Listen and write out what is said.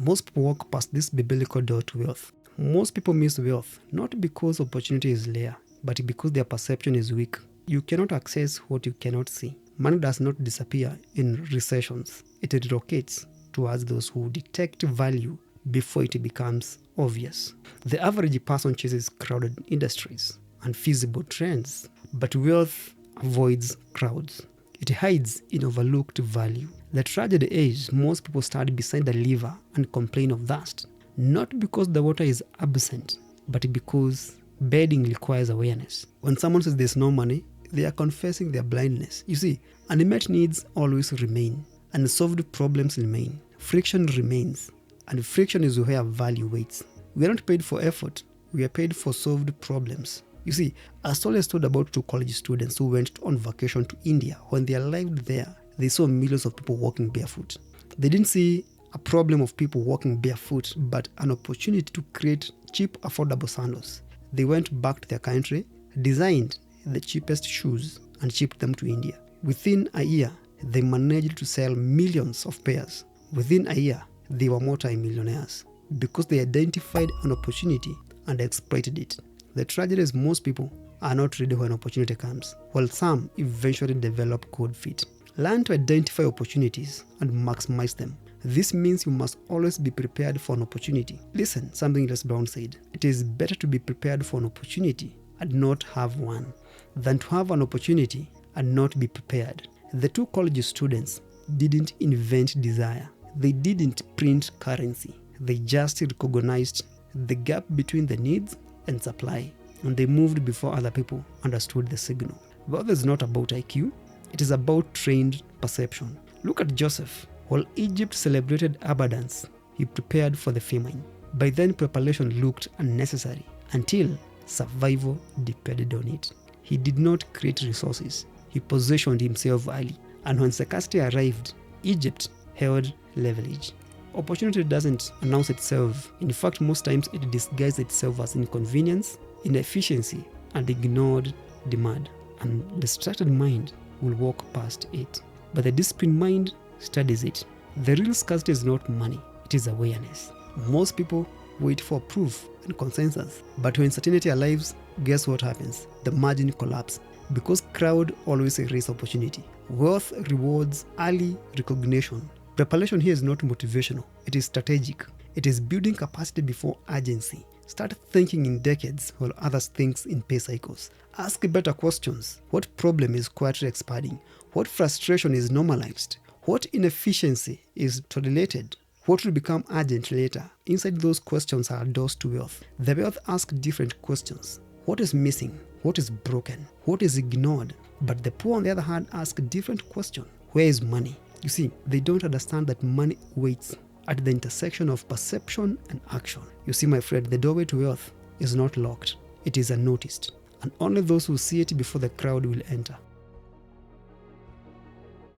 Most people walk past this biblical door to wealth. Most people miss wealth, not because opportunity is rare, but because their perception is weak. You cannot access what you cannot see. Money does not disappear in recessions. It relocates towards those who detect value before it becomes obvious. The average person chases crowded industries and feasible trends, but wealth avoids crowds. It hides in overlooked value. The tragedy is most people stand beside the river and complain of thirst, not because the water is absent, but because bedding requires awareness. When someone says there's no money, they are confessing their blindness. You see, unmet needs always remain, unsolved problems remain, friction remains, and friction is where value waits. We are not paid for effort, we are paid for solved problems. You see, a story is told about two college students who went on vacation to India. When they arrived there, they saw millions of people walking barefoot. They didn't see a problem of people walking barefoot, but an opportunity to create cheap, affordable sandals. They went back to their country, designed the cheapest shoes, and shipped them to India. Within a year, they managed to sell millions of pairs. Within a year, they were multi-millionaires because they identified an opportunity and exploited it. The tragedy is most people are not ready when opportunity comes, while some eventually develop cold feet. Learn to identify opportunities and maximize them. This means you must always be prepared for an opportunity. Listen, something Les Brown said, it is better to be prepared for an opportunity and not have one than to have an opportunity and not be prepared. The two college students didn't invent desire. They didn't print currency. They just recognized the gap between the needs and supply, and they moved before other people understood the signal. Wealth is not about IQ, it is about trained perception. Look at Joseph. While Egypt celebrated abundance, he prepared for the famine. By then, preparation looked unnecessary until survival depended on it. He did not create resources, he positioned himself early. And when scarcity arrived, Egypt held leverage. Opportunity doesn't announce itself. In fact, most times it disguises itself as inconvenience, inefficiency, and ignored demand. And distracted mind will walk past it. But the disciplined mind studies it. The real scarcity is not money, it is awareness. Most people wait for proof and consensus. But when certainty arrives, guess what happens? The margin collapses. Because crowd always erase opportunity. Wealth rewards early recognition. Preparation here is not motivational, it is strategic. It is building capacity before urgency. Start thinking in decades while others think in pay cycles. Ask better questions. What problem is quietly expanding? What frustration is normalized? What inefficiency is tolerated? What will become urgent later? Inside those questions are doors to wealth. The wealth asks different questions. What is missing? What is broken? What is ignored? But the poor, on the other hand, ask a different question. Where is money? You see, they don't understand that money waits at the intersection of perception and action. You see, my friend, the doorway to wealth is not locked. It is unnoticed. And only those who see it before the crowd will enter.